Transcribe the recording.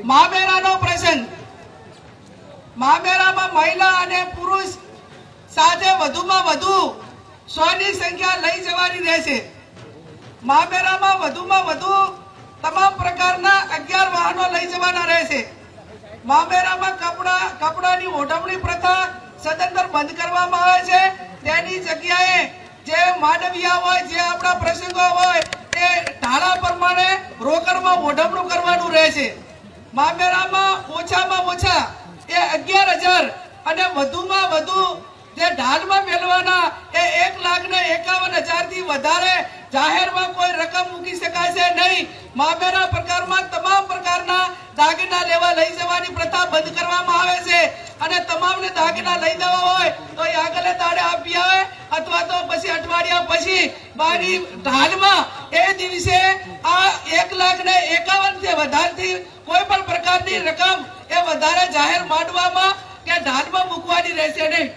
મામેરાનો પ્રસંગ મામેરામાં મહિલા અને પુરુષ સાથે વધુમાં વધુ 100 ની સંખ્યા લઈ જવાની રહેશે। મામેરામાં વધુમાં વધુ તમામ પ્રકારના 11 વાહનો લઈ જવાના રહેશે। મામેરામાં કપડાની ઓઢવણી પ્રથા સદંતર બંધ કરવામાં આવે છે। તેની જગ્યાએ જે માંડવિયા હોય, જે આપણા પ્રસંગો હોય તે ધારા પ્રમાણે રોકડમાં ઓઢવણું કરવાનું રહેશે। મામેરામાં ઓછામાં ઓછા એ 11,000 અને વધુમાં વધુ જે ઢાલમાં મેળવાના એ 1,51,000 થી વધારે જાહેરમાં કોઈ રકમ મૂકી શકાશે નહીં। મામેરા પ્રકારમાં તમામ પ્રકારના દાગીના લેવા લઈ જવાની પ્રથા બંધ કરવામાં આવે છે અને તમામને દાગીના લઈ જવા હોય તો એ આગલે દાડે આપી આવે અથવા તો પછી અઠવાડિયા પછી બારી ઢાલમાં એ દિવસે આ 1,51,000 થી વધારથી કોઈ પણ પ્રકારની રકમ એ વધારે જાહેર માંડવામાં કે ઢાલમાં મૂકવાની રહેશે નહીં।